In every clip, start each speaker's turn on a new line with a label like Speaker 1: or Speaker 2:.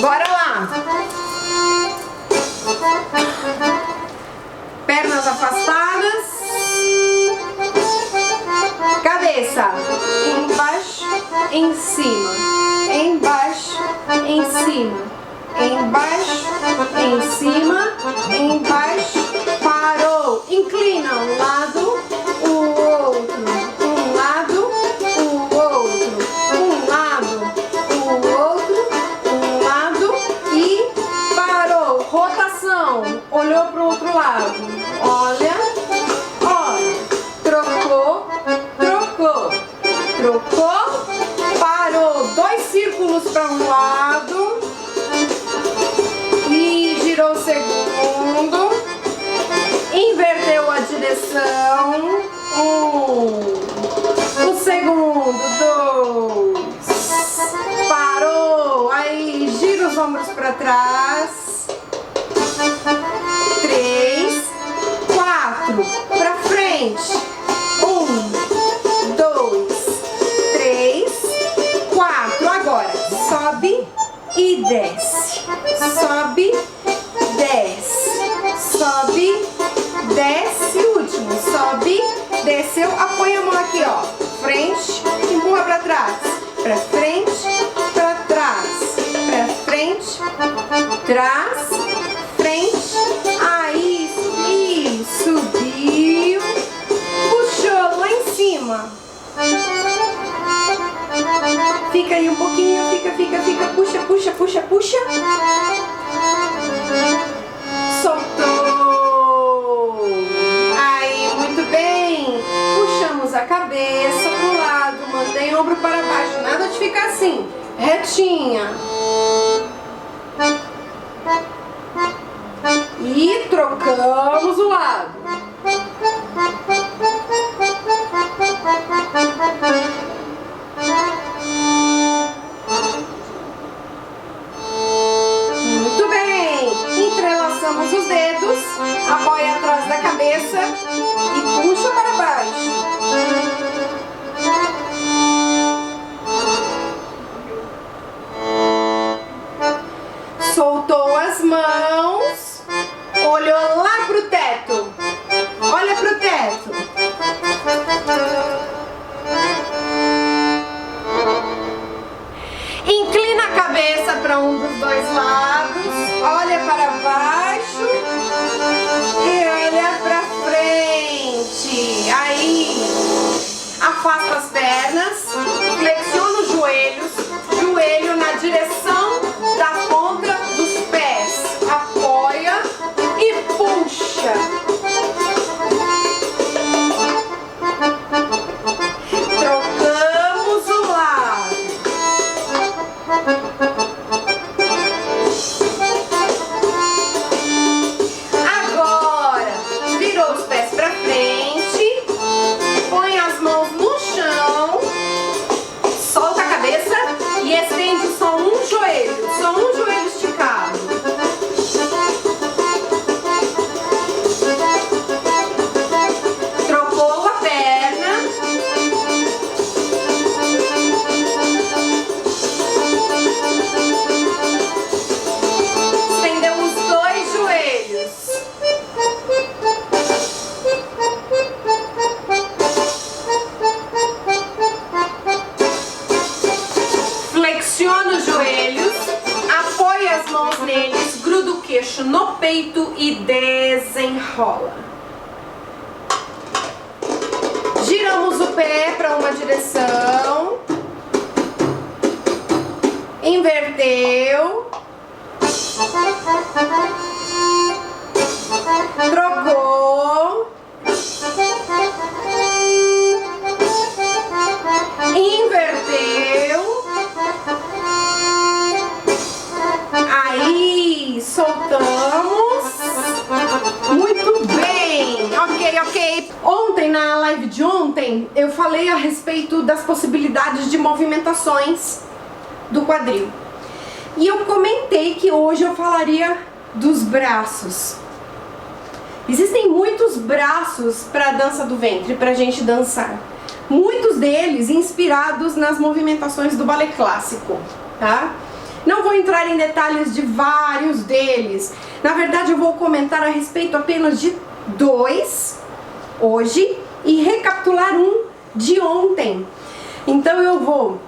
Speaker 1: Bora lá. Pernas afastadas. Cabeça embaixo, em cima, embaixo, em cima, embaixo, em cima, embaixo, parou, inclina um lado, o outro, um lado, o outro, um lado, o outro, um lado e parou, rotação, olhou para o outro lado, olha, trocou, parou, 2 círculos para um lado e girou o segundo, inverteu a direção, o segundo, 2, parou, aí gira os ombros para trás, 3, 4, para frente, 1, 2, 3, 4, agora sobe e desce, sobe, desce, sobe, desce, último, sobe, desceu, apoia a mão aqui, ó, frente, empurra pra trás, pra frente, pra trás, pra frente, trás, frente, aí, subiu, puxou lá em cima, fica aí um pouquinho, fica, puxa, soltou, aí, muito bem, puxamos a cabeça pro lado, mantém o ombro para baixo, nada de ficar assim, retinha, e trocamos o lado. Muito bem, entrelaçamos os dedos, apoia atrás da cabeça e puxa para baixo. Soltou as mãos, olhou lá pro teto, olha pro teto. Inclina a cabeça para um dos dois lados, olha para baixo e olha para frente. Aí, afasta as pernas, flexiona os joelhos, joelho na direção da ponta dos pés. Apoia e puxa. Trocamos o lado. Agora, virou os pés para frente, põe as mãos no chão, solta a cabeça e estende só um joelho esticado. Trocou a perna. Estendeu os 2 joelhos. Flexiona os joelhos, apoia as mãos neles, gruda o queixo no peito e desenrola. Giramos o pé para uma direção, inverteu, trocou, inverteu, aí soltamos, muito bem, ok. Ontem, na live de ontem, eu falei a respeito das possibilidades de movimentações do quadril. E eu comentei que hoje eu falaria dos braços. Existem muitos braços para a dança do ventre, para a gente dançar. Muitos deles inspirados nas movimentações do balé clássico, tá? Não vou entrar em detalhes de vários deles. Na verdade, eu vou comentar a respeito apenas de 2 hoje e recapitular um de ontem. Então eu vou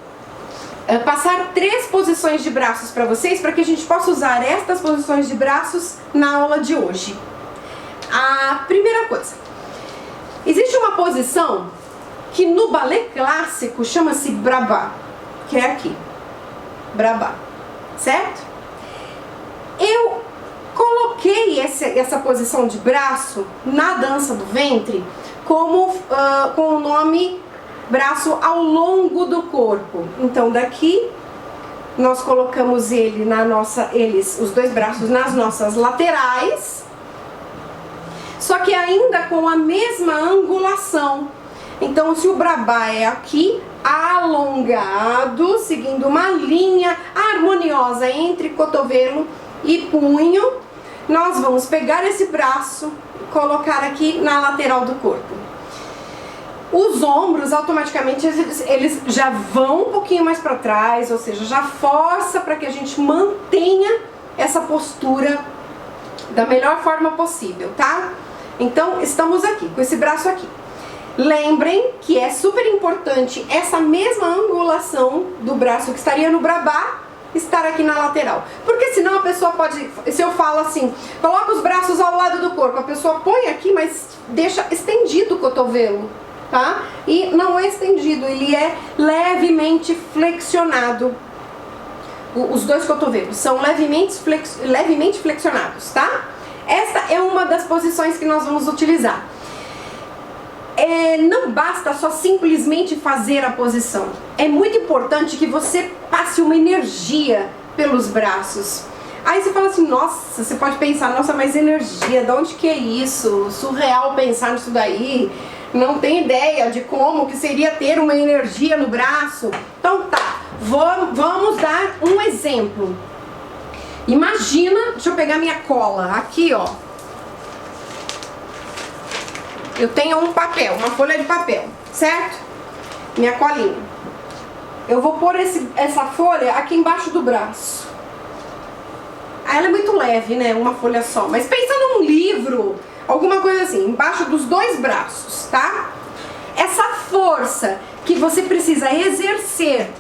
Speaker 1: passar 3 posições de braços para vocês, para que a gente possa usar estas posições de braços na aula de hoje. A primeira coisa, existe uma posição que no balé clássico chama-se Brabá, que é aqui, Brabá, certo? Eu coloquei essa posição de braço na dança do ventre como com o nome braço ao longo do corpo. Então daqui nós colocamos os 2 braços nas nossas laterais, só que ainda com a mesma angulação. Então se o Brabá é aqui, alongado, seguindo uma linha harmoniosa entre cotovelo e punho, nós vamos pegar esse braço e colocar aqui na lateral do corpo. Os ombros automaticamente eles já vão um pouquinho mais para trás, ou seja, já força para que a gente mantenha essa postura da melhor forma possível, tá? Então estamos aqui com esse braço aqui. Lembrem que é super importante essa mesma angulação do braço que estaria no Brabá estar aqui na lateral, porque senão a pessoa pode, se eu falo assim, coloca os braços ao lado do corpo, a pessoa põe aqui, mas deixa estendido o cotovelo, tá? E não é estendido, ele é levemente flexionado. Os 2 cotovelos são levemente flexionados, tá? Esta é uma das posições que nós vamos utilizar. Não basta só simplesmente fazer a posição. É muito importante que você passe uma energia pelos braços. Aí você fala assim, nossa, você pode pensar, nossa, mas energia, de onde que é isso? Surreal pensar nisso daí. Não tem ideia de como que seria ter uma energia no braço. Então tá, vamos dar um exemplo. Imagina, deixa eu pegar minha cola, aqui ó. Eu tenho um papel, uma folha de papel, certo? Minha colinha. Eu vou pôr essa folha aqui embaixo do braço. Ela é muito leve, né? Uma folha só. Mas pensa num livro, alguma coisa assim, embaixo dos 2 braços, tá? Essa força que você precisa exercer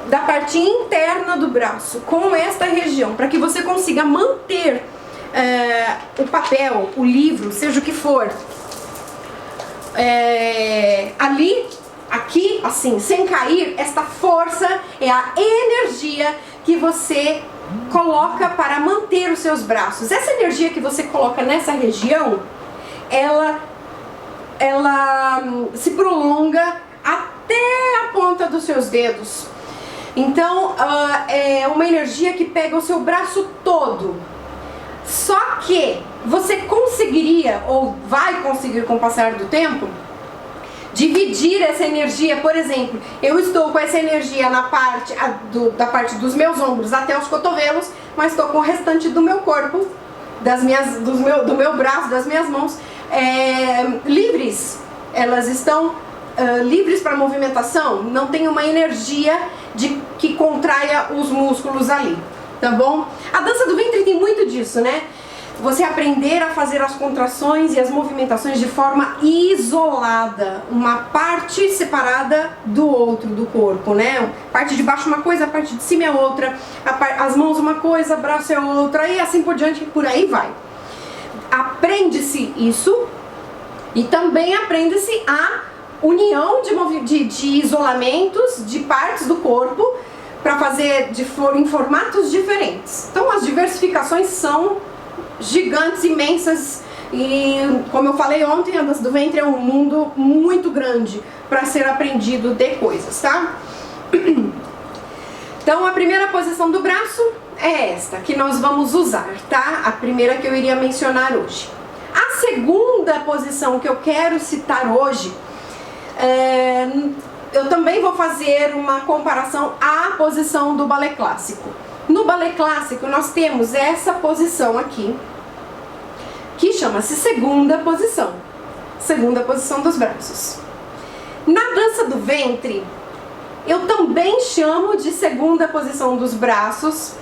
Speaker 1: da parte interna do braço com esta região, para que você consiga manter o papel, o livro, seja o que for, ali, aqui, assim, sem cair, esta força é a energia que você coloca para manter os seus braços. Essa energia que você coloca nessa região, ela se prolonga até a ponta dos seus dedos. Então, é uma energia que pega o seu braço todo. Só que você conseguiria, ou vai conseguir com o passar do tempo, dividir essa energia. Por exemplo, eu estou com essa energia na parte da parte dos meus ombros até os cotovelos, mas estou com o restante do meu corpo, do meu braço, das minhas mãos, livres. Elas estão livres para movimentação, não tem uma energia que contraia os músculos ali, tá bom? A dança do ventre tem muito disso, né? Você aprender a fazer as contrações e as movimentações de forma isolada, uma parte separada do outro, do corpo, né? A parte de baixo uma coisa, a parte de cima é outra, as mãos uma coisa, o braço é outra, e assim por diante, por aí vai. Aprende-se isso e também aprende-se a união de isolamentos de partes do corpo para fazer em formatos diferentes. Então as diversificações são gigantes, imensas, e como eu falei ontem, a dança do ventre é um mundo muito grande para ser aprendido de coisas, tá? Então a primeira posição do braço é esta que nós vamos usar, tá? A primeira que eu iria mencionar hoje. A segunda posição que eu quero citar hoje, eu também vou fazer uma comparação à posição do balé clássico. No balé clássico nós temos essa posição aqui, que chama-se segunda posição dos braços. Na dança do ventre, Eu também chamo de segunda posição dos braços.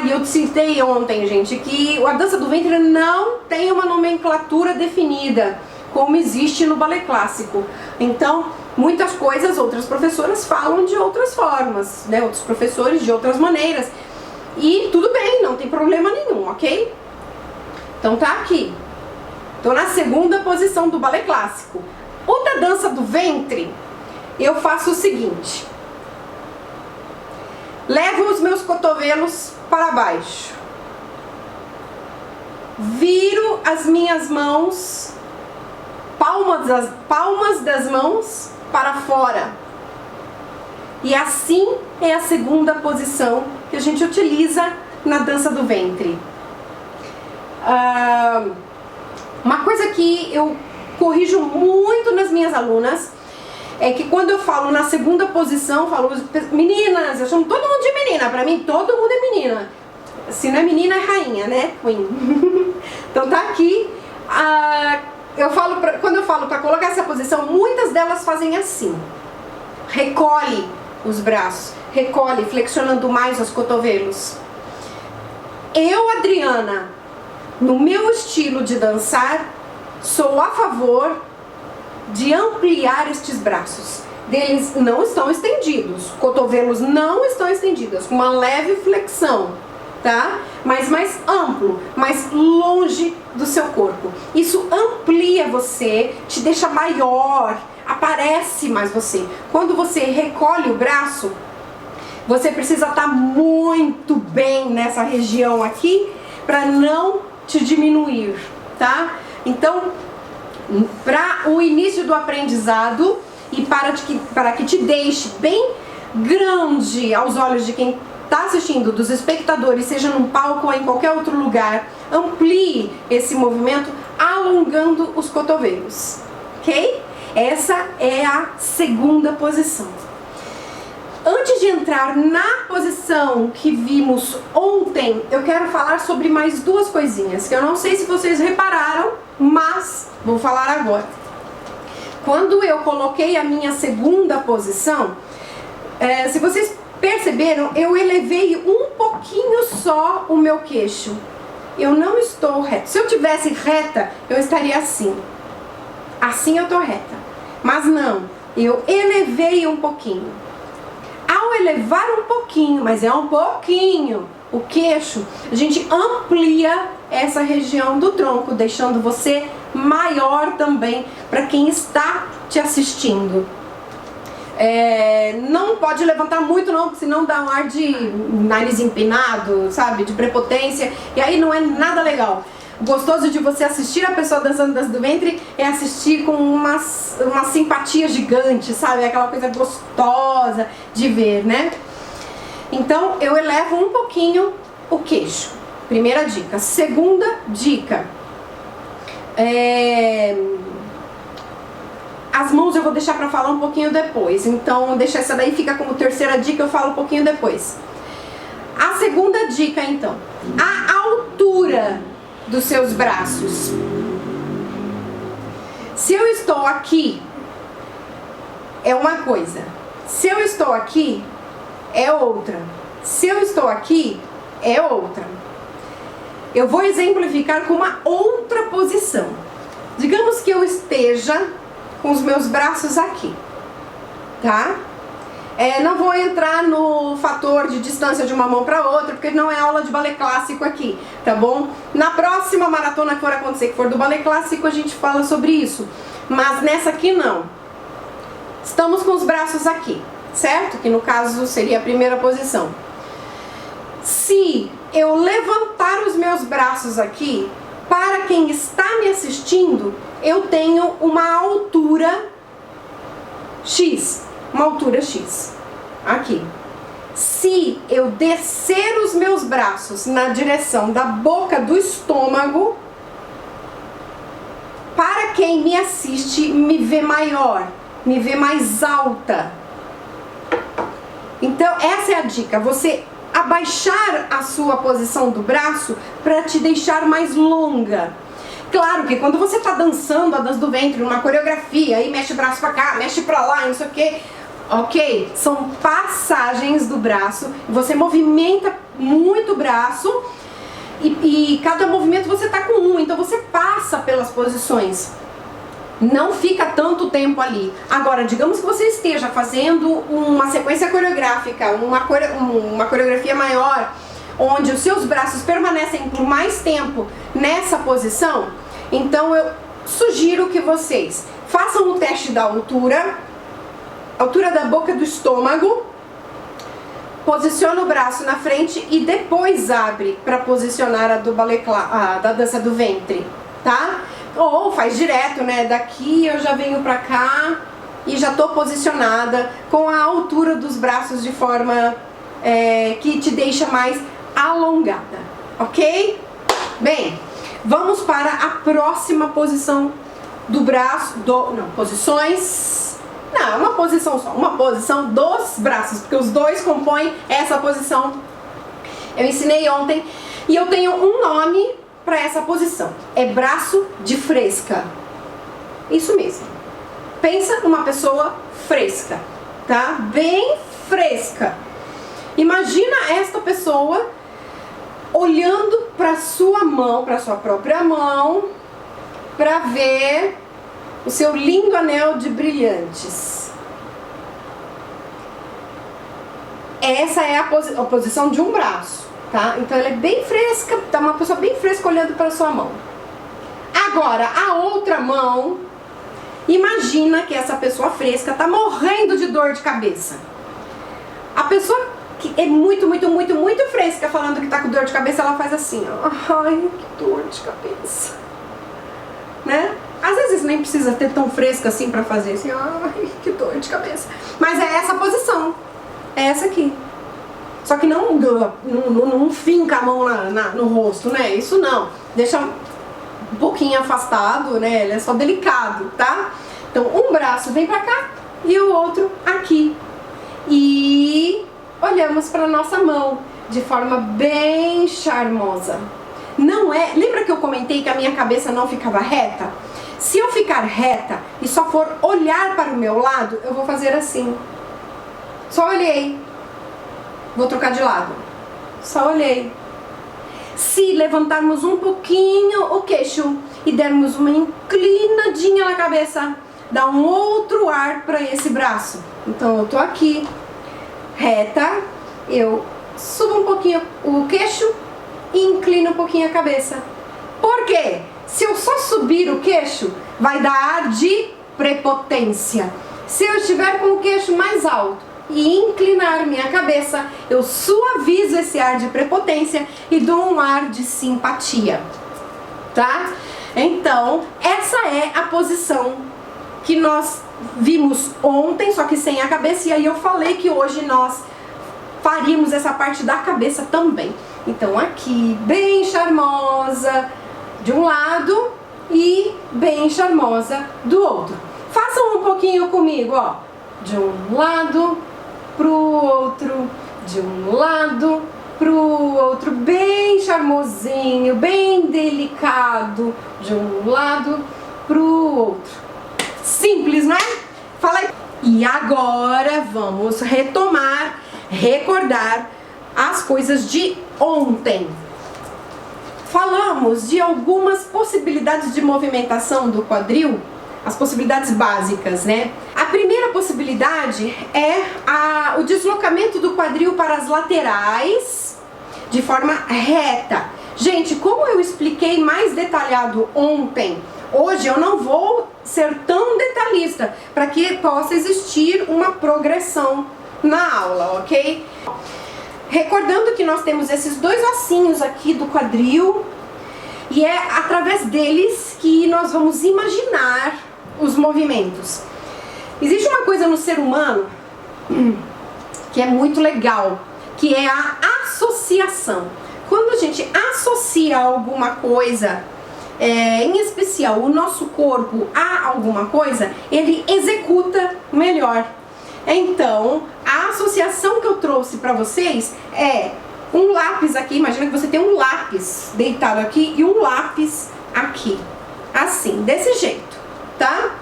Speaker 1: Eu citei ontem, gente, que a dança do ventre não tem uma nomenclatura definida, como existe no balé clássico. Então, muitas coisas, outras professoras falam de outras formas, né? Outros professores de outras maneiras. E tudo bem, não tem problema nenhum, ok? Então tá aqui. Tô na segunda posição do balé clássico. O da dança do ventre, eu faço o seguinte. Levo os meus cotovelos para baixo. Viro as minhas mãos, palmas das mãos para fora. E assim é a segunda posição que a gente utiliza na dança do ventre. Uma coisa que eu corrijo muito nas minhas alunas é que quando eu falo na segunda posição, eu falo, meninas, eu chamo todo mundo de menina, pra mim todo mundo é menina. Se não é menina, é rainha, né? Queen. Então tá aqui, quando eu falo pra colocar essa posição, muitas delas fazem assim. Recolhe os braços, recolhe, flexionando mais os cotovelos. Eu, Adriana, no meu estilo de dançar, sou a favor de ampliar estes braços. Eles não estão estendidos, cotovelos não estão estendidos, com uma leve flexão, tá? Mas mais amplo, mais longe do seu corpo. Isso amplia você, te deixa maior, aparece mais você. Quando você recolhe o braço, você precisa estar muito bem nessa região aqui para não te diminuir, tá? Então, para o início do aprendizado e para que te deixe bem grande aos olhos de quem está assistindo, dos espectadores, seja num palco ou em qualquer outro lugar, amplie esse movimento alongando os cotovelos, ok? Essa é a segunda posição. Antes de entrar na posição que vimos ontem, eu quero falar sobre mais duas coisinhas que eu não sei se vocês repararam, mas vou falar agora. Quando eu coloquei a minha segunda posição, se vocês perceberam, eu elevei um pouquinho só o meu queixo. Eu não estou reta. Se eu tivesse reta, eu estaria assim. Assim eu tô reta. Mas não, eu elevei um pouquinho. Ao elevar um pouquinho, mas é um pouquinho, o queixo, a gente amplia essa região do tronco, deixando você maior também para quem está te assistindo. Não pode levantar muito não, porque senão dá um ar de nariz empinado, sabe, de prepotência, e aí não é nada legal. O gostoso de você assistir a pessoa dançando dança do ventre é assistir com uma simpatia gigante, sabe? Aquela coisa gostosa de ver, né? Então, eu elevo um pouquinho o queixo. Primeira dica. Segunda dica. As mãos eu vou deixar pra falar um pouquinho depois. Então, deixa essa daí, fica como terceira dica, eu falo um pouquinho depois. A segunda dica, então. A altura dos seus braços. Se eu estou aqui, é uma coisa. Se eu estou aqui, é outra. Se eu estou aqui, é outra. Eu vou exemplificar com uma outra posição. Digamos que eu esteja com os meus braços aqui, tá? Não vou entrar no fator de distância de uma mão para outra, porque não é aula de balé clássico aqui, tá bom? Na próxima maratona que for acontecer, que for do balé clássico, a gente fala sobre isso. Mas nessa aqui não. Estamos com os braços aqui, certo? Que no caso seria a primeira posição. Se eu levantar os meus braços aqui, para quem está me assistindo, eu tenho uma altura X. Uma altura X, aqui. Se eu descer os meus braços na direção da boca do estômago, para quem me assiste, me vê maior, me vê mais alta. Então, essa é a dica, você abaixar a sua posição do braço para te deixar mais longa. Claro que quando você está dançando a dança do ventre, uma coreografia, aí mexe o braço para cá, mexe para lá, não sei o que, ok? São passagens do braço, você movimenta muito o braço e cada movimento você tá com um, então você passa pelas posições. Não fica tanto tempo ali. Agora, digamos que você esteja fazendo uma sequência coreográfica, uma coreografia maior, onde os seus braços permanecem por mais tempo nessa posição, então eu sugiro que vocês façam o teste da altura da boca do estômago, posiciona o braço na frente e depois abre para posicionar a do ballet, da dança do ventre, tá? Ou faz direto, né? Daqui eu já venho pra cá e já tô posicionada com a altura dos braços de forma que te deixa mais alongada, ok? Bem, vamos para a próxima posição do braço, posições, não, é uma posição só, uma posição dos braços, porque os dois compõem essa posição. Eu ensinei ontem e eu tenho um nome para essa posição, é braço de fresca, isso mesmo, pensa numa pessoa fresca, tá? Bem fresca. Imagina esta pessoa olhando para sua mão, para sua própria mão, para ver o seu lindo anel de brilhantes. Essa é a posição de um braço, tá? Então ela é bem fresca, tá uma pessoa bem fresca olhando para sua mão. Agora, a outra mão, imagina que essa pessoa fresca tá morrendo de dor de cabeça. A pessoa que é muito fresca falando que tá com dor de cabeça, ela faz assim, ó. Ai, que dor de cabeça. Né? Às vezes nem precisa ter tão fresca assim pra fazer assim, ai, que dor de cabeça. Mas é essa posição, é essa aqui. Só que não finca a mão no rosto, né? Isso não. Deixa um pouquinho afastado, né? Ele é só delicado, tá? Então, um braço vem pra cá e o outro aqui. E olhamos pra nossa mão de forma bem charmosa. Não é... Lembra que eu comentei que a minha cabeça não ficava reta? Se eu ficar reta e só for olhar para o meu lado, eu vou fazer assim. Só olhei. Vou trocar de lado. Só olhei. Se levantarmos um pouquinho o queixo e dermos uma inclinadinha na cabeça, dá um outro ar para esse braço. Então eu tô aqui, reta, eu subo um pouquinho o queixo e inclino um pouquinho a cabeça. Por quê? Se eu só subir o queixo, vai dar ar de prepotência. Se eu estiver com o queixo mais alto e inclinar minha cabeça, eu suavizo esse ar de prepotência e dou um ar de simpatia, tá? Então, essa é a posição que nós vimos ontem, só que sem a cabeça, e aí eu falei que hoje nós faríamos essa parte da cabeça também. Então aqui, bem charmosa de um lado e bem charmosa do outro. Façam um pouquinho comigo, ó. De um lado pro outro, de um lado pro outro, bem charmosinho, bem delicado, de um lado pro outro. Simples, não é? Fala aí. E agora vamos retomar, recordar as coisas de ontem. Falamos de algumas possibilidades de movimentação do quadril, as possibilidades básicas, né? A primeira possibilidade é o deslocamento do quadril para as laterais de forma reta. Gente, como eu expliquei mais detalhado ontem, hoje eu não vou ser tão detalhista para que possa existir uma progressão na aula, ok? Recordando que nós temos esses dois ossinhos aqui do quadril e é através deles que nós vamos imaginar os movimentos. Existe uma coisa no ser humano que é muito legal, que é a associação. Quando a gente associa alguma coisa, em especial o nosso corpo a alguma coisa, ele executa melhor. Então, a associação que eu trouxe para vocês é um lápis aqui. Imagina que você tem um lápis deitado aqui e um lápis aqui, assim, desse jeito, tá?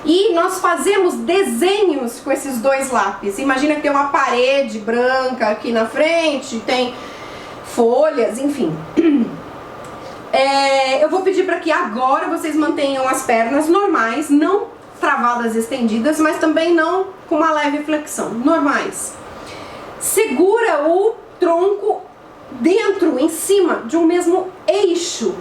Speaker 1: E nós fazemos desenhos com esses dois lápis. Imagina que tem uma parede branca aqui na frente, tem folhas, enfim. Eu vou pedir para que agora vocês mantenham as pernas normais, não travadas estendidas, mas também não com uma leve flexão, normais. Segura o tronco dentro, em cima de um mesmo eixo.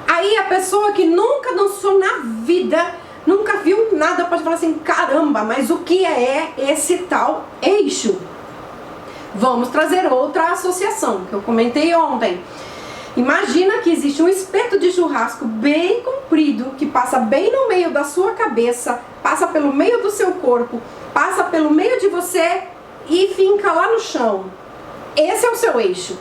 Speaker 1: Aí a pessoa que nunca dançou na vida, nunca viu nada, pode falar assim, caramba, mas o que é esse tal eixo? Vamos trazer outra associação, que eu comentei ontem. Imagina que existe um espeto de churrasco bem comprido, que passa bem no meio da sua cabeça, passa pelo meio do seu corpo, passa pelo meio de você e finca lá no chão. Esse é o seu eixo.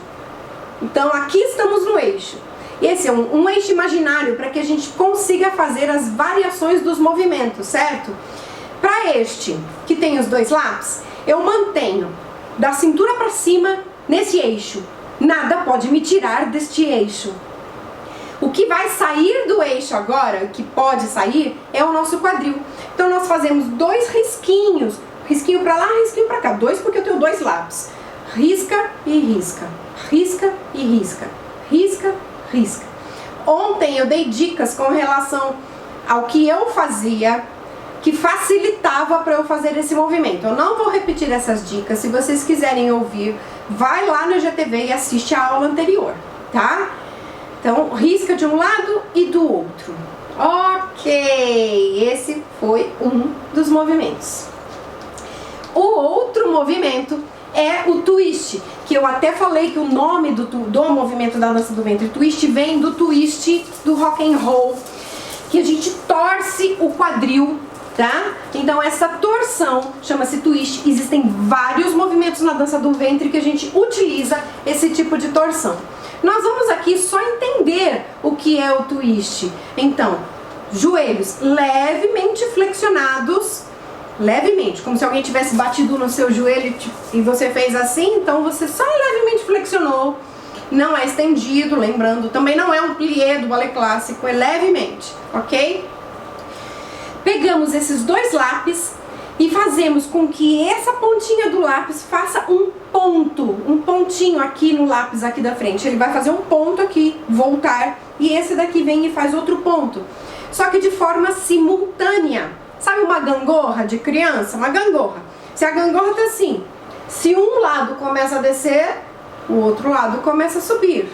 Speaker 1: Então aqui estamos no eixo. Esse é um eixo imaginário para que a gente consiga fazer as variações dos movimentos, certo? Para este, que tem os dois lápis, eu mantenho da cintura para cima nesse eixo. Nada pode me tirar deste eixo. O que vai sair do eixo agora, que pode sair, é o nosso quadril. Então nós fazemos dois risquinhos, risquinho para lá, risquinho para cá. Dois porque eu tenho dois lápis. Risca e risca, risca e risca, risca, risca. Ontem eu dei dicas com relação ao que eu fazia, que facilitava para eu fazer esse movimento. Eu não vou repetir essas dicas. Se vocês quiserem ouvir, vai lá no IGTV e assiste a aula anterior, tá? Então, risca de um lado e do outro. Ok, esse foi um dos movimentos. O outro movimento é o twist, que eu até falei que o nome do movimento da dança do ventre twist vem do twist do rock and roll, que a gente torce o quadril, tá? Então essa torção chama-se twist. Existem vários movimentos na dança do ventre que a gente utiliza esse tipo de torção. Nós vamos aqui só entender o que é o twist. Então, joelhos levemente flexionados, levemente, como se alguém tivesse batido no seu joelho e você fez assim, então você só levemente flexionou. Não é estendido, lembrando, também não é um plié do balé clássico, é levemente, ok? Pegamos esses dois lápis e fazemos com que essa pontinha do lápis faça um pontinho aqui no lápis aqui da frente. Ele vai fazer um ponto aqui, voltar, e esse daqui vem e faz outro ponto. Só que de forma simultânea. Sabe uma gangorra de criança? Uma gangorra. Se a gangorra tá assim, se um lado começa a descer, o outro lado começa a subir.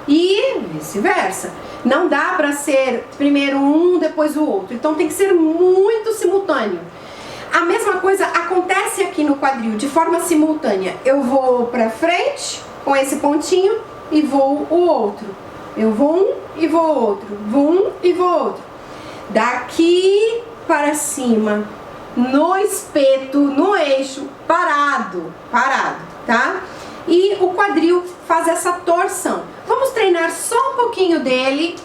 Speaker 1: E vice-versa. Não dá para ser primeiro um, depois o outro. Então tem que ser muito simultâneo. A mesma coisa acontece aqui no quadril, de forma simultânea. Eu vou para frente com esse pontinho e vou o outro. Eu vou um e vou outro. Vou um e vou outro. Daqui para cima, no espeto, no eixo, parado, tá? E o quadril faz essa torção. Vamos treinar só um pouquinho dele.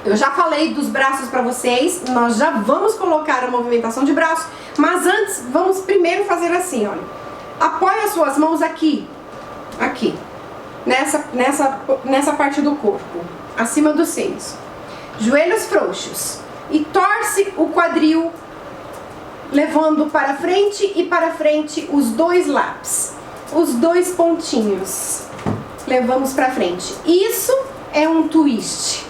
Speaker 1: Eu já falei dos braços para vocês, nós já vamos colocar a movimentação de braço, mas antes vamos primeiro fazer assim, olha. Apoia as suas mãos aqui, nessa parte do corpo, acima dos seios. Joelhos frouxos. E torce o quadril, levando para frente e para frente os dois lápis, os dois pontinhos. Levamos para frente. Isso é um twist.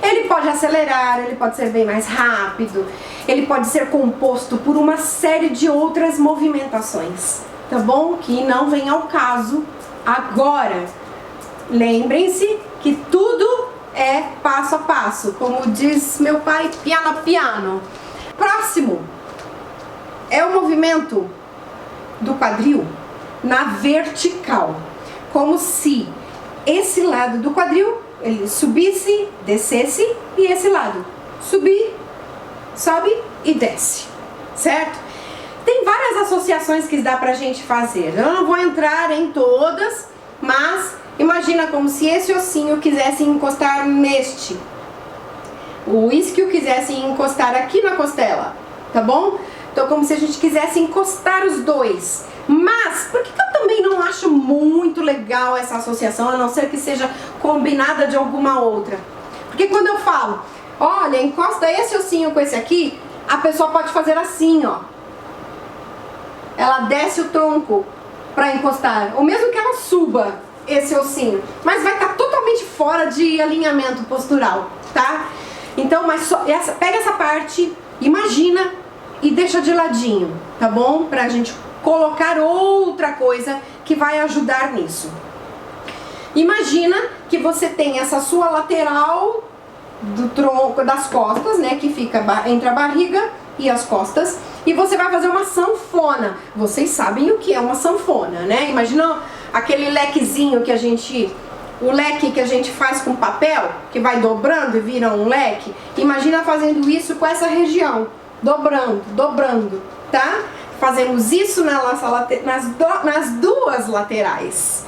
Speaker 1: Ele pode acelerar, ele pode ser bem mais rápido, ele pode ser composto por uma série de outras movimentações, tá bom? Que não vem ao caso agora. Lembrem-se que tudo é passo a passo, como diz meu pai, piano a piano. Próximo é o movimento do quadril na vertical, como se esse lado do quadril ele subisse, descesse, e esse lado subir, sobe e desce, certo? Tem várias associações que dá pra gente fazer. Eu não vou entrar em todas, mas imagina como se esse ossinho quisesse encostar neste, o isquio quisesse encostar aqui na costela, tá bom? Então como se a gente quisesse encostar os dois. Mas, por que eu também não acho muito legal essa associação, a não ser que seja combinada de alguma outra? Porque quando eu falo, Olha, encosta esse ossinho com esse aqui, a pessoa pode fazer assim, ó. Ela desce o tronco para encostar, ou mesmo que ela suba esse ossinho, mas vai estar totalmente fora de alinhamento postural, tá? Então, mas só pega essa parte, imagina e deixa de ladinho, tá bom? Pra gente colocar outra coisa que vai ajudar nisso. Imagina que você tem essa sua lateral do tronco, das costas, né, que fica entre a barriga e as costas, e você vai fazer uma sanfona. Vocês sabem o que é uma sanfona, né? Imagina aquele lequezinho que a gente, o leque que a gente faz com papel, que vai dobrando e vira um leque. Imagina fazendo isso com essa região, dobrando, dobrando, tá? Fazemos isso nas duas laterais.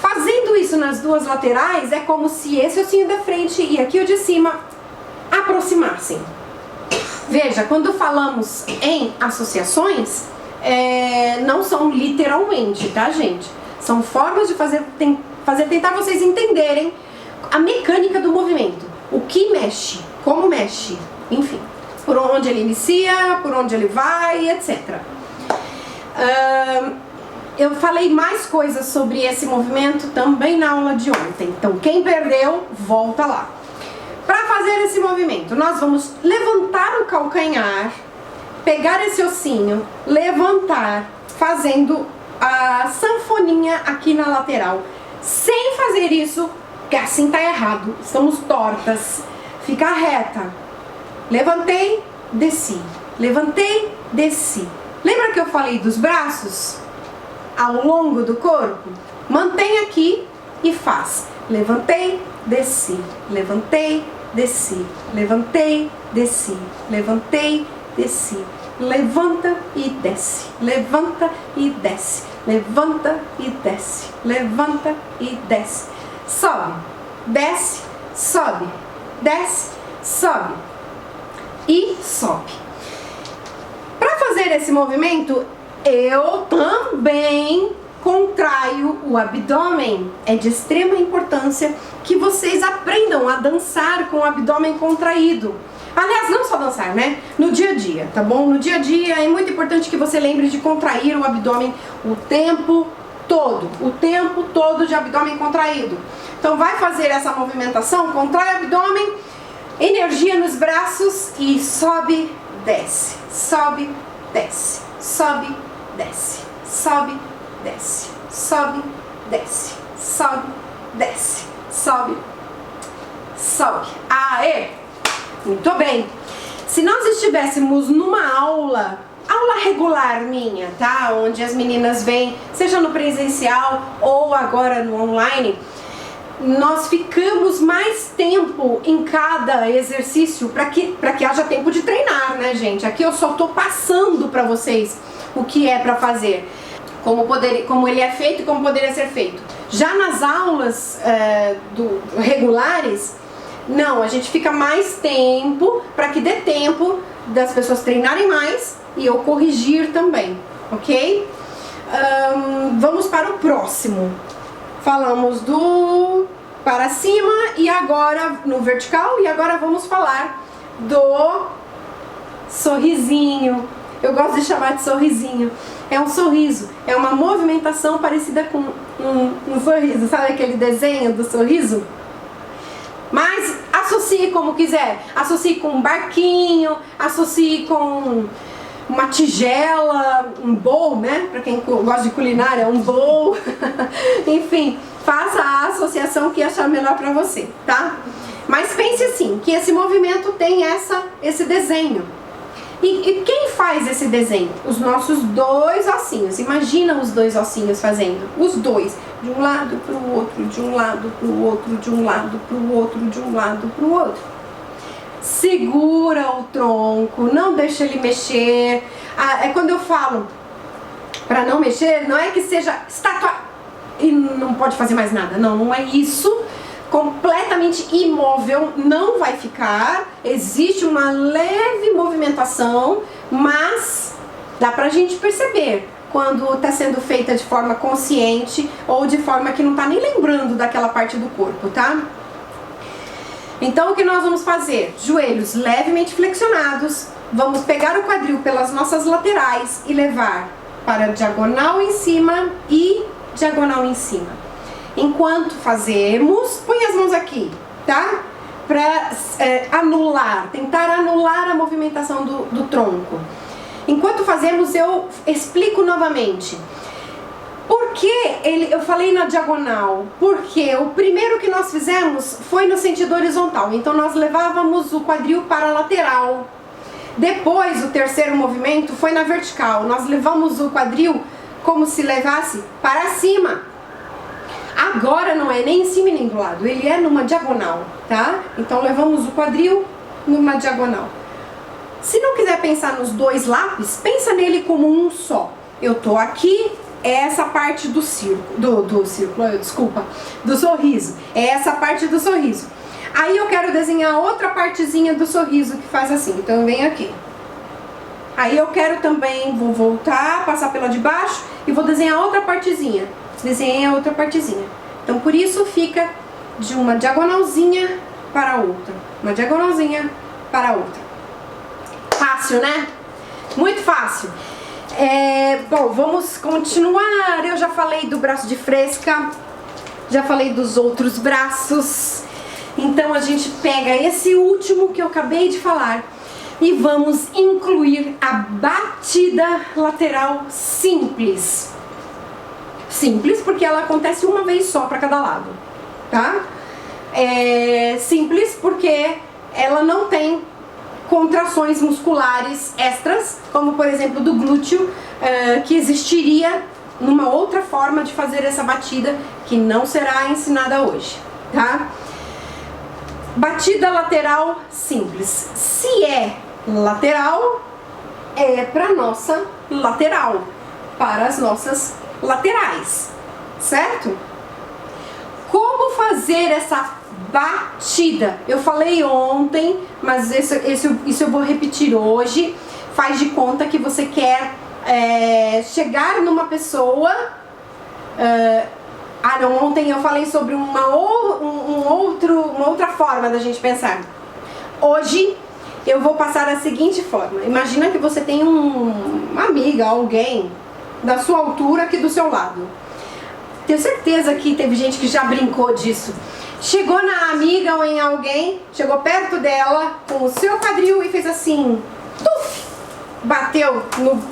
Speaker 1: Fazendo isso nas duas laterais, é como se esse ossinho da frente e aqui o de cima aproximassem. Veja, quando falamos em associações, não são literalmente, tá, gente? São formas de tentar vocês entenderem a mecânica do movimento. O que mexe, como mexe, enfim. Por onde ele inicia, por onde ele vai, etc. Eu falei mais coisas sobre esse movimento também na aula de ontem. Então, quem perdeu, volta lá. Para fazer esse movimento, nós vamos levantar o calcanhar, pegar esse ossinho, levantar, fazendo a sanfoninha aqui na lateral. Sem fazer isso, que assim tá errado, estamos tortas. Fica reta. Levantei, desci. Levantei, desci. Lembra que eu falei dos braços? Ao longo do corpo? Mantém aqui e faz. Levantei, desci. Levantei, desci. Levantei, desci. Levantei, desci. Levanta e desce. Levanta e desce. Levanta e desce. Levanta e desce. Sobe, desce, sobe, desce, sobe e sobe. Para fazer esse movimento, eu também contraio o abdômen. É de extrema importância que vocês aprendam a dançar com o abdômen contraído. Aliás, não só dançar, né? No dia a dia, tá bom? No dia a dia é muito importante que você lembre de contrair o abdômen o tempo todo de abdômen contraído. Então vai fazer essa movimentação, contrai o abdômen, energia nos braços e sobe, desce, sobe, desce, sobe, desce, sobe, desce, sobe, desce, sobe, desce, sobe, sobe. Aê! Muito bem. Se nós estivéssemos numa aula regular minha, tá? Onde as meninas vêm, seja no presencial ou agora no online, nós ficamos mais tempo em cada exercício para que haja tempo de treinar, né, gente? Aqui eu só tô passando para vocês o que é para fazer, como ele é feito e como poderia ser feito. Já nas aulas regulares, não, a gente fica mais tempo para que dê tempo das pessoas treinarem mais e eu corrigir também, ok? Vamos para o próximo. Falamos do para cima e agora no vertical e agora vamos falar do sorrisinho. Eu gosto de chamar de sorrisinho. É um sorriso, é uma movimentação parecida com um sorriso. Sabe aquele desenho do sorriso? Mas associe como quiser. Associe com um barquinho, associe com uma tigela, um bowl, né? Para quem gosta de culinária, um bowl. Enfim, faça a associação que achar melhor para você, tá? Mas pense assim, que esse movimento tem esse desenho. E quem faz esse desenho? Os nossos dois ossinhos. Imagina os dois ossinhos fazendo. Os dois. De um lado para o outro, de um lado para o outro, de um lado para o outro, de um lado para o outro. Segura o tronco, não deixa ele mexer. É quando eu falo para não mexer, não é que seja estátua e não pode fazer mais nada. Não, não é isso. Completamente imóvel não vai ficar. Existe uma leve movimentação, mas dá pra gente perceber quando está sendo feita de forma consciente ou de forma que não está nem lembrando daquela parte do corpo, tá? Então o que nós vamos fazer? Joelhos levemente flexionados, vamos pegar o quadril pelas nossas laterais e levar para diagonal em cima e diagonal em cima. Enquanto fazemos, põe as mãos aqui, tá? Para tentar anular a movimentação do tronco. Enquanto fazemos, eu explico novamente. Por que eu falei na diagonal? Porque o primeiro que nós fizemos foi no sentido horizontal, então nós levávamos o quadril para a lateral. Depois, o terceiro movimento foi na vertical, nós levamos o quadril como se levasse para cima. Agora não é nem em cima nem do lado, ele é numa diagonal, tá? Então levamos o quadril numa diagonal. Se não quiser pensar nos dois lápis, pensa nele como um só. Eu tô aqui, é essa parte do do sorriso. É essa parte do sorriso. Aí eu quero desenhar outra partezinha do sorriso que faz assim, então eu venho aqui. Aí eu quero também, vou voltar, passar pela de baixo e vou desenhar outra partezinha. Desenhei a outra partezinha. Então por isso fica de uma diagonalzinha para outra. Uma diagonalzinha para outra. Fácil, né? Muito fácil. Bom, vamos continuar. Eu já falei do braço de fresca, já falei dos outros braços. Então a gente pega esse último que eu acabei de falar e vamos incluir a batida lateral simples. Simples porque ela acontece uma vez só para cada lado, tá? Simples porque ela não tem contrações musculares extras, como por exemplo do glúteo, que existiria numa outra forma de fazer essa batida que não será ensinada hoje, tá? Batida lateral simples. Se é lateral, é para nossa lateral, para as nossas laterais, certo? Como fazer essa batida? Eu falei ontem, mas isso eu vou repetir hoje. Faz de conta que você quer chegar numa pessoa. Não, ontem eu falei sobre uma outra forma da gente pensar. Hoje eu vou passar a seguinte forma. Imagina que você tem uma amiga, alguém da sua altura aqui do seu lado. Tenho certeza que teve gente que já brincou disso. Chegou na amiga ou em alguém, chegou perto dela com o seu quadril e fez assim, tuf, bateu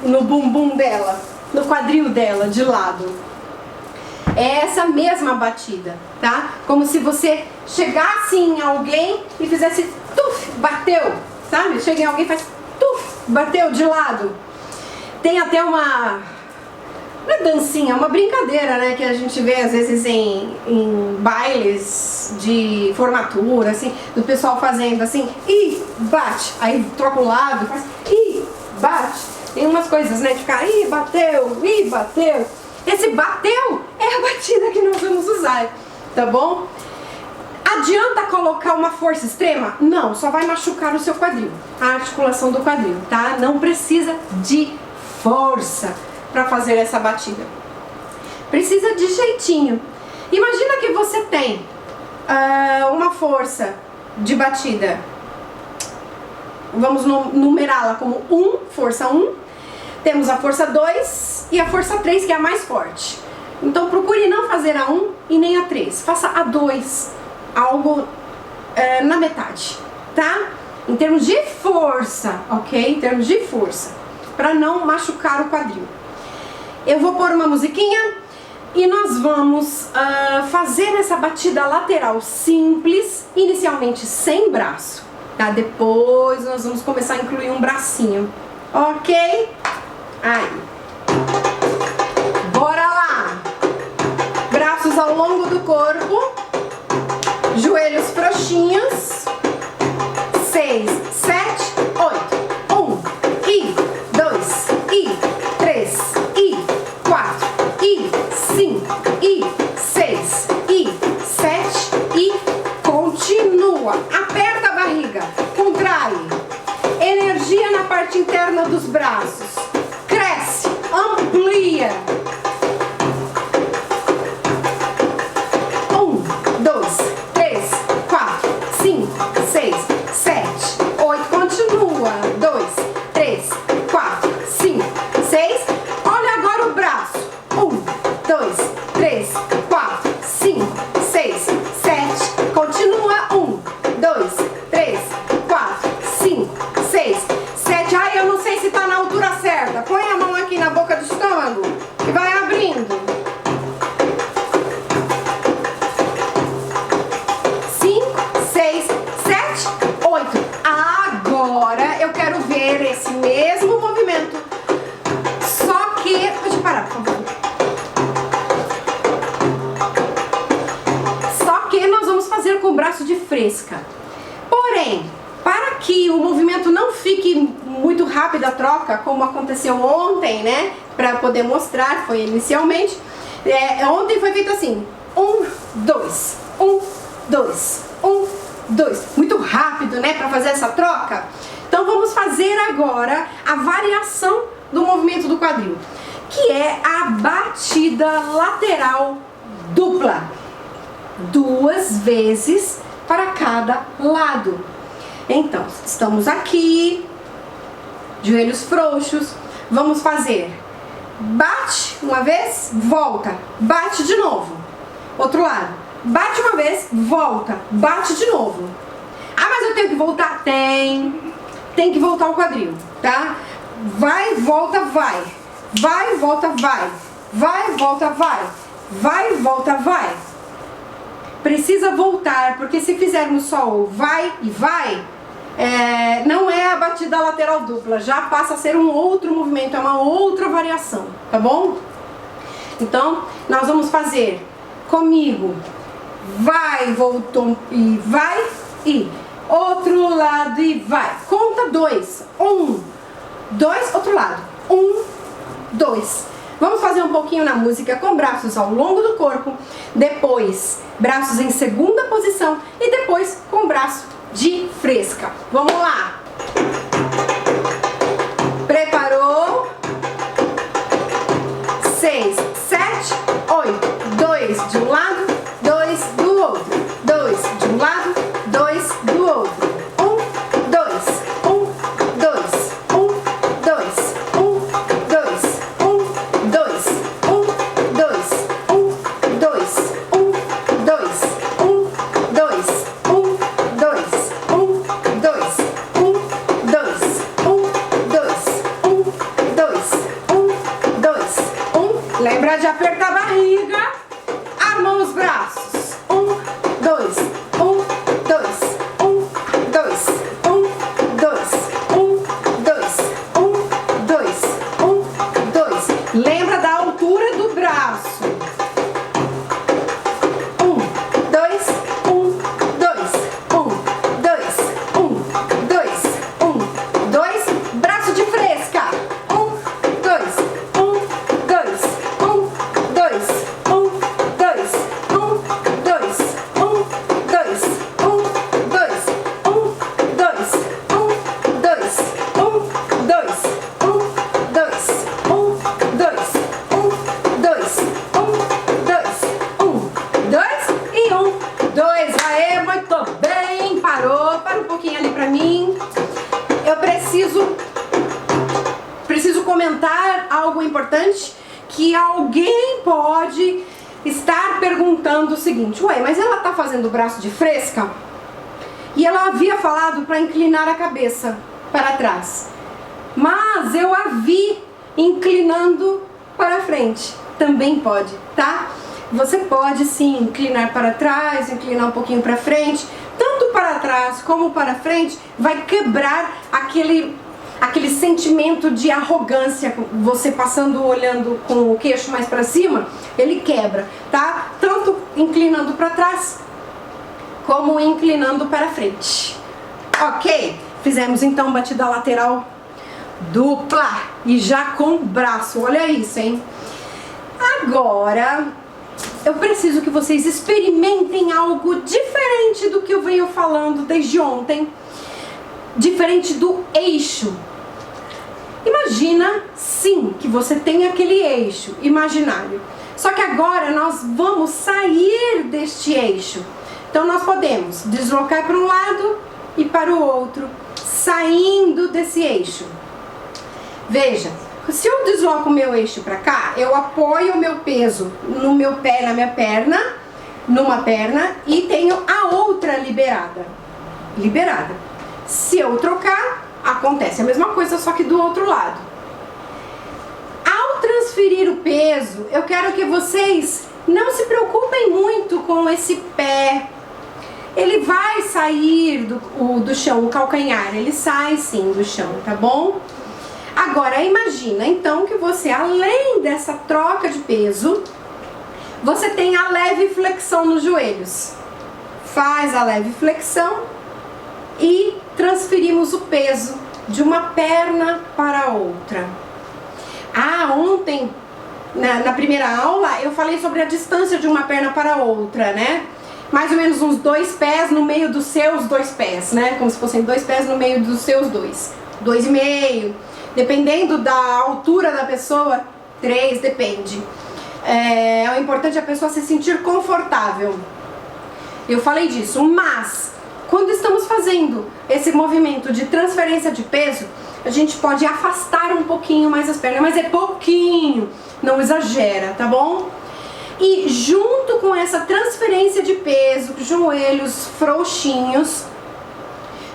Speaker 1: no bumbum dela, no quadril dela de lado. É essa mesma batida, tá? Como se você chegasse em alguém e fizesse tuf, bateu, sabe? Chega em alguém e faz tuf, bateu de lado. Tem até uma dancinha, uma brincadeira, né, que a gente vê às vezes em bailes de formatura, assim, do pessoal fazendo assim, e bate, aí troca o lado, faz, e bate. Tem umas coisas, né, de ficar, e bateu, e bateu. Esse bateu é a batida que nós vamos usar, tá bom? Adianta colocar uma força extrema? Não, só vai machucar o seu quadril, a articulação do quadril, tá? Não precisa de força para fazer essa batida. Precisa de jeitinho. Imagina que você tem uma força de batida. Vamos numerá-la como 1, força 1. Temos a força 2 e a força 3, que é a mais forte. Então procure não fazer a 1 e nem a 3. Faça a 2, algo na metade, tá? Em termos de força, ok? Em termos de força, para não machucar o quadril. Eu vou pôr uma musiquinha e nós vamos fazer essa batida lateral simples, inicialmente sem braço, tá? Depois nós vamos começar a incluir um bracinho, ok? Aí, bora lá! Braços ao longo do corpo, joelhos frouxinhos, 6, 7, 8, 1, e 2, e 3, e 4, e 5, e 6, e 7, e continua. Aperta a barriga, contrai. Energia na parte interna dos braços. Cresce, amplia. 1, 3, 4, 5, 6, 7. Continua. 1, 2, 3, 4, 5, 6, 7. Ai, eu não sei se tá na altura certa. Põe a mão aqui na boca do estômago e vai abrindo. 5, 6, 7, 8. Agora eu quero ver esse mesmo movimento. Só que... Pode parar, por favor. Só que nós vamos fazer com o braço de fresca. Porém, para que o movimento não fique muito rápido a troca, como aconteceu ontem, né? Para poder mostrar, foi inicialmente. Ontem foi feito assim: 1, 2, 1, 2, 1, 2. Muito rápido, né? Para fazer essa troca. Então vamos fazer agora a variação do movimento do quadril, que é a batida lateral dupla. 2 vezes para cada lado. Então, estamos aqui, joelhos frouxos, vamos fazer bate uma vez, volta, bate de novo, outro lado, bate uma vez, volta, bate de novo. Ah, mas eu tenho que voltar? Tem que voltar o quadril, tá? Vai, volta, vai, vai, volta, vai, vai, volta, vai, vai, volta, vai. Precisa voltar, porque se fizermos só o vai e vai, não é a batida lateral dupla, já passa a ser um outro movimento, é uma outra variação, tá bom? Então, nós vamos fazer comigo, vai, voltou e vai, e outro lado e vai. Conta 2, 1, 2, outro lado, 1, 2. Vamos fazer um pouquinho na música com braços ao longo do corpo, depois braços em segunda posição e depois com braço de fresca. Vamos lá! Preparou? 6, 7, 8, 2 de um lado, 2 do outro, 2 de um lado, 2 do outro. 1, 2, 1, 2, 1, 2, 1, 2, 1, 2, 1, 2, 1, 2, 1, 2, 1, 2, 1, 2, 1, 2, 1, 2, 1, 2, 1. Lembra de apertar a barriga, arma os braços. 1, 2, 1, 2, 1, 2, 1, 2, 1, 2, 1, 2, 1, 2. Lembra da altura do braço. 1, 2, 1, 2, 1, 2, 1, 2, 1, 2. Braço de fresca. 1, 2, 1, 2, 1, 2, 1, 2, 1, 2, 1, 2, 1, 2, 1, 2, 1, 2, 1, 2, 1, 2, 1, 2, 1, 2, 1, 2 e 1, 2. Aê, muito bem. Parou, para um pouquinho ali pra mim. Eu preciso comentar algo importante, que alguém pode estar perguntando o seguinte: ué, mas ela tá fazendo o braço de fresca? E ela havia falado para inclinar a cabeça para trás, mas eu a vi inclinando para frente. Também pode, tá? Você pode sim inclinar para trás, inclinar um pouquinho para frente. Tanto para trás como para frente vai quebrar aquele sentimento de arrogância. Você passando, olhando com o queixo mais para cima, ele quebra, tá? Tanto inclinando para trás como inclinando para frente. Ok? Fizemos então batida lateral dupla e já com o braço. Olha isso, hein? Agora eu preciso que vocês experimentem algo diferente do que eu venho falando desde ontem. Diferente do eixo. Imagina, sim, que você tem aquele eixo imaginário. Só que agora nós vamos sair deste eixo. Então nós podemos deslocar para um lado e para o outro, saindo desse eixo. Veja, Se eu desloco o meu eixo para cá, eu apoio o meu peso no meu pé, na minha perna, numa perna, e tenho a outra liberada. Se eu trocar, acontece a mesma coisa, só que do outro lado. Ao transferir o peso, eu quero que vocês não se preocupem muito com esse pé. Ele vai sair do chão, o calcanhar, ele sai sim do chão, tá bom? Agora, imagina então que você, além dessa troca de peso, você tem a leve flexão nos joelhos. Faz a leve flexão e transferimos o peso de uma perna para a outra. Ontem, na primeira aula, eu falei sobre a distância de uma perna para a outra, né? Mais ou menos uns 2 pés no meio dos seus 2 pés, né? Como se fossem 2 pés no meio dos seus 2. 2,5. Dependendo da altura da pessoa, 3, depende. O importante é a pessoa se sentir confortável. Eu falei disso, mas quando estamos fazendo esse movimento de transferência de peso, a gente pode afastar um pouquinho mais as pernas, mas é pouquinho, não exagera, tá bom? E junto com essa transferência de peso, joelhos frouxinhos,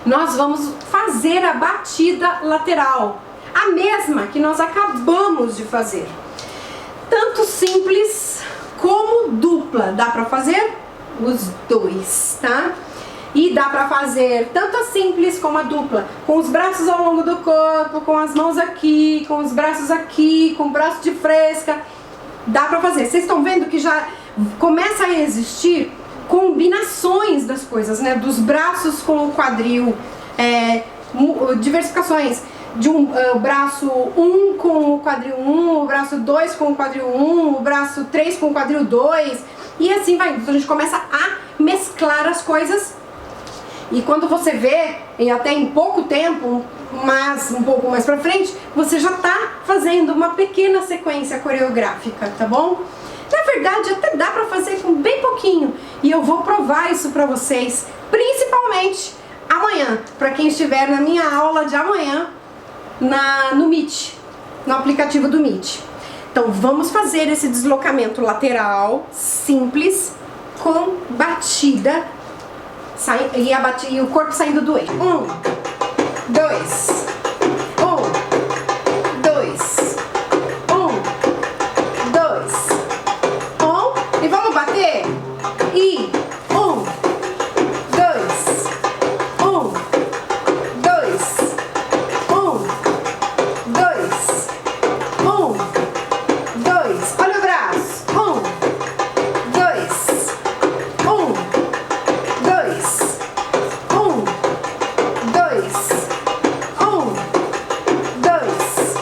Speaker 1: nós vamos fazer a batida lateral, a mesma que nós acabamos de fazer. Tanto simples como dupla, dá pra fazer os dois, tá? E dá pra fazer tanto a simples como a dupla, com os braços ao longo do corpo, com as mãos aqui, com os braços aqui, com o braço de fresca. Dá pra fazer. Vocês estão vendo que já começa a existir combinações das coisas, né? Dos braços com o quadril, diversificações de o braço 1 com o quadril 1, o braço 2 com o quadril 1, o braço 3 com o quadril 2, e assim vai. Então a gente começa a mesclar as coisas, e quando você vê, e até em pouco tempo, mas um pouco mais pra frente, você já tá fazendo uma pequena sequência coreográfica, tá bom? Na verdade, até dá pra fazer com bem pouquinho, e eu vou provar isso pra vocês, principalmente amanhã, pra quem estiver na minha aula de amanhã, no Meet, no aplicativo do Meet. Então vamos fazer esse deslocamento lateral simples com batida e o corpo saindo do eixo. 1, 2, 1, 2, 1, 2, 1, e vamos bater. E 1, 2, 1, 2, 1, 2, 1, 2. Olha o braço. 1, 2, 1, 2, 1, 2, 1, 2, 1, 2,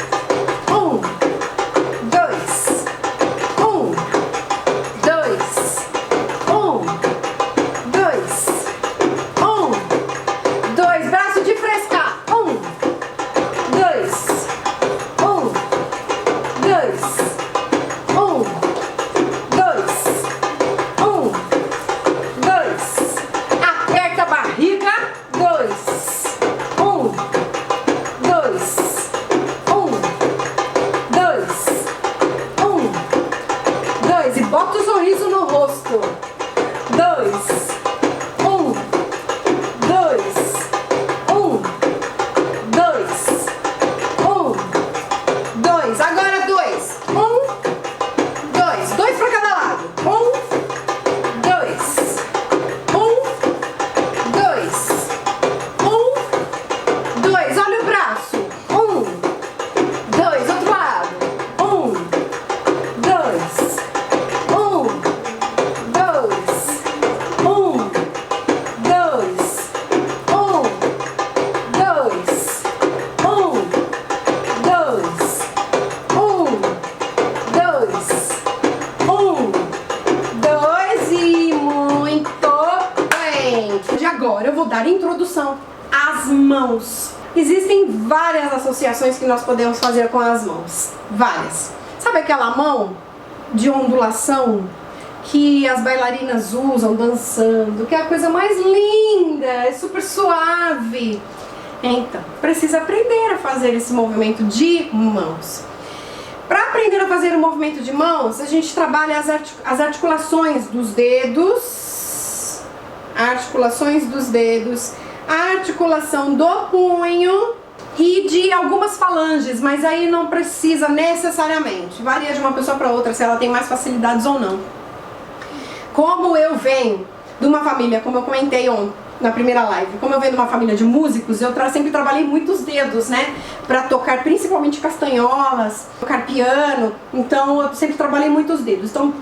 Speaker 1: 1, 2, 1, 2, 1, 2. Braço de fresca. 1, 2, 1, 2, 1, 2, 1, 2. Aperta a barriga. 2, 1, 2, 1, 2, 1, 2. E bota o sorriso no rosto. 2, 1, 2, 1, 2, 1, 2. Agora 2. 1, 2. 2 para cada lado. 1, 2, 1, 2, 1, 2. Olha o braço. 1, 2. Outro lado. 1, 2, 1, 2, 1, 2, 1, 2, 1, 2, 1, 2 e muito bem. De agora eu vou dar introdução às mãos. Existem várias associações que nós podemos fazer com as mãos. Várias. Sabe aquela mão de ondulação que as bailarinas usam dançando, que é a coisa mais linda, é super suave? Então, precisa aprender a fazer esse movimento de mãos. Para aprender a fazer o movimento de mãos, a gente trabalha as articulações dos dedos, a articulação do punho e de algumas falanges, mas aí não precisa necessariamente, varia de uma pessoa para outra se ela tem mais facilidades ou não. Como eu venho de uma família, como eu comentei ontem na primeira live, como eu venho de uma família de músicos, eu sempre trabalhei muitos dedos, né, para tocar principalmente castanholas, tocar piano, então eu sempre trabalhei muitos dedos, então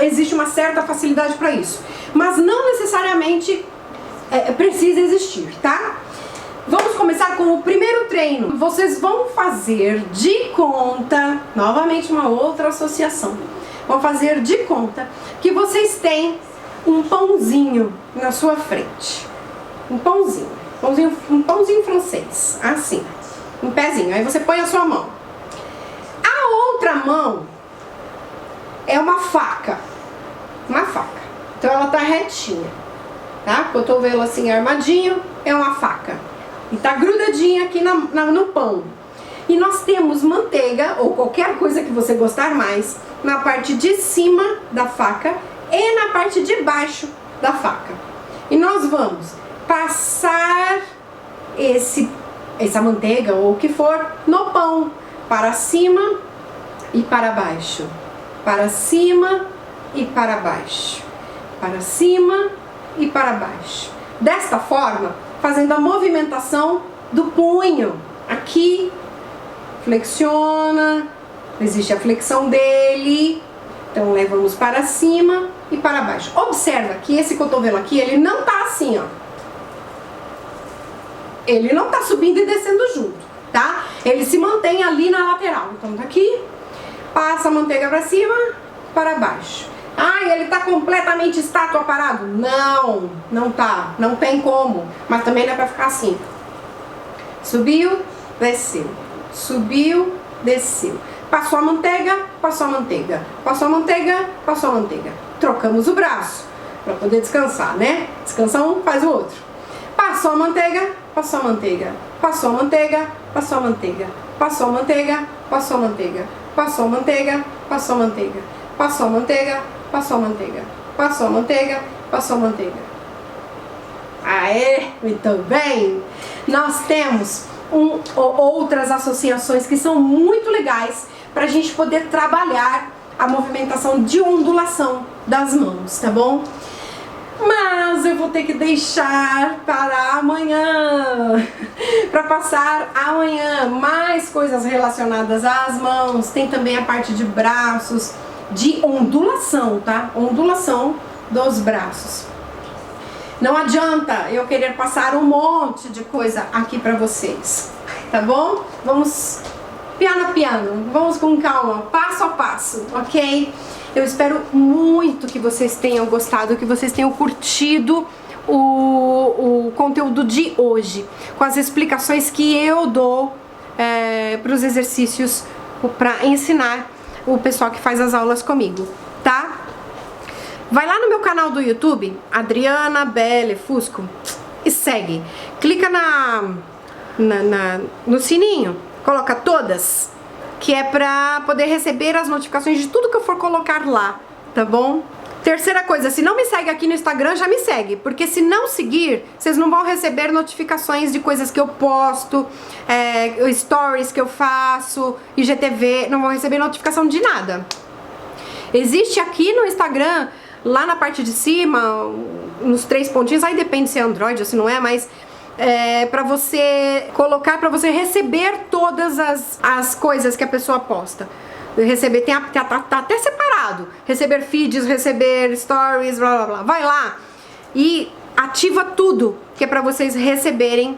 Speaker 1: existe uma certa facilidade para isso, mas não necessariamente precisa existir, tá? Vamos começar com o primeiro treino. Vocês vão fazer de conta, novamente uma outra associação, vão fazer de conta que vocês têm um pãozinho na sua frente. Um pãozinho francês, assim, um pezinho. Aí você põe a sua mão. A outra mão é uma faca. Então ela tá retinha, tá? Cotovelo assim armadinho, é uma faca. E tá grudadinha aqui no pão. E nós temos manteiga, ou qualquer coisa que você gostar mais, na parte de cima da faca e na parte de baixo da faca. E nós vamos passar essa manteiga, ou o que for, no pão, para cima e para baixo. Para cima e para baixo. Para cima e para baixo. Desta forma, fazendo a movimentação do punho. Aqui, flexiona, existe a flexão dele. Então levamos para cima e para baixo. Observa que esse cotovelo aqui, ele não tá assim, ó. Ele não tá subindo e descendo junto, tá? Ele se mantém ali na lateral. Então daqui, passa a manteiga para cima, para baixo. Ah, ele tá completamente estátua parado? Não, não tá, não tem como. Mas também não é pra ficar assim. Subiu, desceu. Subiu, desceu. Passou a manteiga, passou a manteiga. Passou a manteiga, passou a manteiga. Trocamos o braço para poder descansar, né? Descansa um, faz o outro. Passou a manteiga, passou a manteiga. Passou a manteiga, passou a manteiga. Passou a manteiga, passou a manteiga. Passou a manteiga, passou a manteiga. Passou a manteiga, passou a manteiga. Passou a manteiga, passou a manteiga. Aê, muito bem! Nós temos outras associações que são muito legais para a gente poder trabalhar a movimentação de ondulação das mãos, tá bom? Mas eu vou ter que deixar para amanhã, para passar amanhã mais coisas relacionadas às mãos. Tem também a parte de braços, de ondulação, tá? Ondulação dos braços. Não adianta eu querer passar um monte de coisa aqui pra vocês, tá bom? Vamos piano a piano, vamos com calma, passo a passo, ok? Eu espero muito que vocês tenham gostado, que vocês tenham curtido o conteúdo de hoje, com as explicações que eu dou para os exercícios, para ensinar o pessoal que faz as aulas comigo, tá? Vai lá no meu canal do YouTube, Adriana Belle Fusco, e segue. Clica no sininho, coloca todas, que é pra poder receber as notificações de tudo que eu for colocar lá, tá bom? Terceira coisa, se não me segue aqui no Instagram, já me segue, porque se não seguir, vocês não vão receber notificações de coisas que eu posto, stories que eu faço, IGTV, não vão receber notificação de nada. Existe aqui no Instagram, lá na parte de cima, nos 3 pontinhos, aí depende se é Android ou se não é, mas pra você colocar, pra você receber todas as coisas que a pessoa posta. Receber, tá até separado. Receber feeds, receber stories, blá blá blá. Vai lá e ativa tudo, que é pra vocês receberem